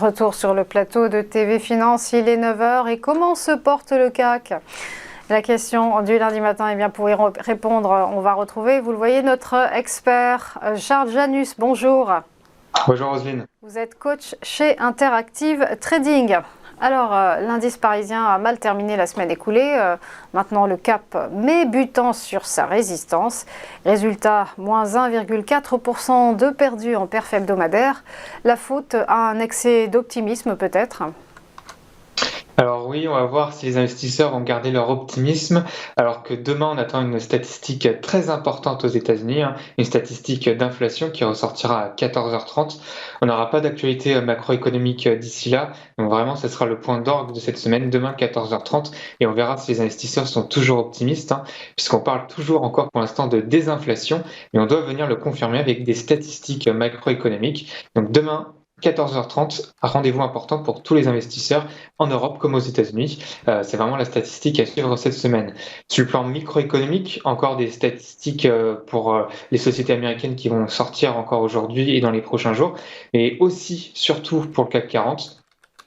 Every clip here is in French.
Retour sur le plateau de TV Finance, il est 9 h et comment se porte le CAC? La question du lundi matin, et bien pour y répondre, on va retrouver, vous le voyez, notre expert Charles Janus. Bonjour. Bonjour Roselyne. Vous êtes coach chez Interactive Trading. Alors, l'indice parisien a mal terminé la semaine écoulée. Maintenant, le cap met butant sur sa résistance. Résultat, moins 1,4% de perdu en perf hebdomadaire. La faute à un excès d'optimisme peut-être? Alors oui, on va voir si les investisseurs vont garder leur optimisme, alors que demain on attend une statistique très importante aux États-Unis, une statistique d'inflation qui ressortira à 14h30. On n'aura pas d'actualité macroéconomique d'ici là, donc vraiment ce sera le point d'orgue de cette semaine, demain 14h30, et on verra si les investisseurs sont toujours optimistes, puisqu'on parle toujours encore pour l'instant de désinflation, mais on doit venir le confirmer avec des statistiques macroéconomiques. Donc demain, 14h30, rendez-vous important pour tous les investisseurs en Europe comme aux États-Unis. C'est vraiment la statistique à suivre cette semaine. Sur le plan microéconomique, encore des statistiques pour les sociétés américaines qui vont sortir encore aujourd'hui et dans les prochains jours, mais aussi, surtout pour le CAC 40.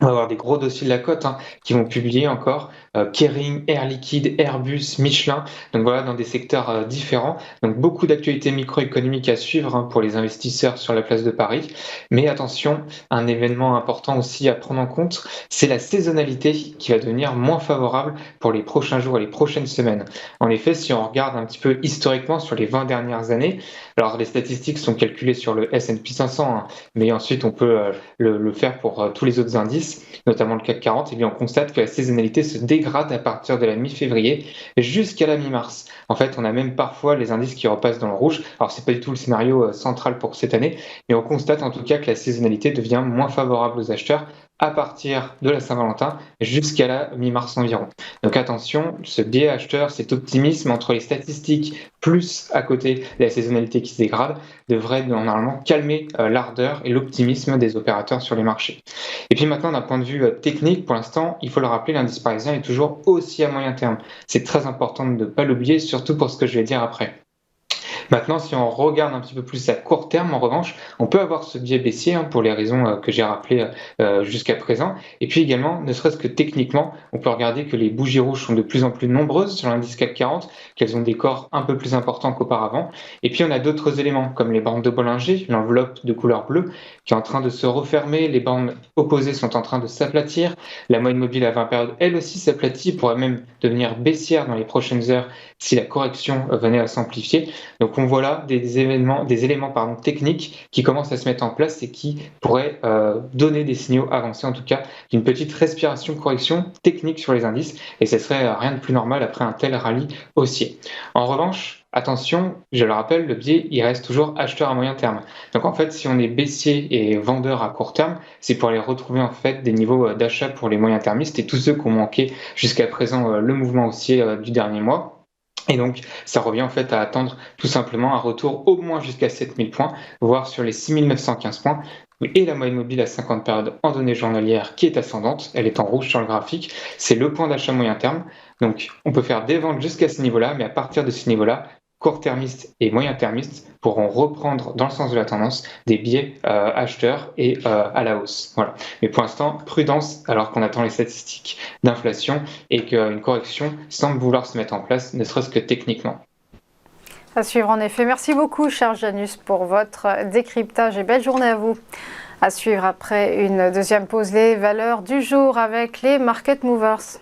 On va avoir des gros dossiers de la cote qui vont publier encore Kering, Air Liquide, Airbus, Michelin. Donc voilà, dans des secteurs différents. Donc beaucoup d'actualités microéconomiques à suivre pour les investisseurs sur la place de Paris. Mais attention, un événement important aussi à prendre en compte, c'est la saisonnalité qui va devenir moins favorable pour les prochains jours et les prochaines semaines. En effet, si on regarde un petit peu historiquement sur les 20 dernières années, alors les statistiques sont calculées sur le S&P 500, mais ensuite on peut le faire pour tous les autres indices, notamment le CAC 40, et bien on constate que la saisonnalité se dégrade à partir de la mi-février jusqu'à la mi-mars. En fait, on a même parfois les indices qui repassent dans le rouge. Alors c'est pas du tout le scénario central pour cette année, mais on constate en tout cas que la saisonnalité devient moins favorable aux acheteurs à partir de la Saint-Valentin jusqu'à la mi-mars environ. Donc attention, ce biais acheteur, cet optimisme entre les statistiques plus à côté la saisonnalité qui se dégrade devrait normalement calmer l'ardeur et l'optimisme des opérateurs sur les marchés. Et puis maintenant, d'un point de vue technique, pour l'instant, il faut le rappeler, l'indice parisien est toujours aussi à moyen terme. C'est très important de ne pas l'oublier, surtout pour ce que je vais dire après. Maintenant, si on regarde un petit peu plus à court terme, en revanche, on peut avoir ce biais baissier pour les raisons que j'ai rappelées jusqu'à présent. Et puis également, ne serait-ce que techniquement, on peut regarder que les bougies rouges sont de plus en plus nombreuses sur l'indice CAC 40, qu'elles ont des corps un peu plus importants qu'auparavant. Et puis on a d'autres éléments, comme les bandes de Bollinger, l'enveloppe de couleur bleue, qui est en train de se refermer, les bandes opposées sont en train de s'aplatir, la moyenne mobile à 20 périodes, elle aussi s'aplatit, pourrait même devenir baissière dans les prochaines heures si la correction venait à s'amplifier. Donc on voit là des éléments techniques qui commencent à se mettre en place et qui pourraient donner des signaux avancés, en tout cas d'une petite respiration-correction technique sur les indices, et ce serait rien de plus normal après un tel rallye haussier. En revanche, attention, je le rappelle, le biais, il reste toujours acheteur à moyen terme. Donc en fait, si on est baissier et vendeur à court terme, c'est pour aller retrouver en fait des niveaux d'achat pour les moyen termistes et tous ceux qui ont manqué jusqu'à présent le mouvement haussier du dernier mois. Et donc, ça revient en fait à attendre tout simplement un retour au moins jusqu'à 7000 points, voire sur les 6915 points. Et la moyenne mobile à 50 périodes en données journalières qui est ascendante, elle est en rouge sur le graphique, c'est le point d'achat moyen terme. Donc, on peut faire des ventes jusqu'à ce niveau-là, mais à partir de ce niveau-là, court-termistes et moyen-termistes pourront reprendre dans le sens de la tendance des biais acheteurs et à la hausse. Voilà. Mais pour l'instant, prudence alors qu'on attend les statistiques d'inflation et qu'une correction semble vouloir se mettre en place, ne serait-ce que techniquement. À suivre en effet. Merci beaucoup, Charles Janus, pour votre décryptage et belle journée à vous. À suivre après une deuxième pause, les valeurs du jour avec les Market Movers.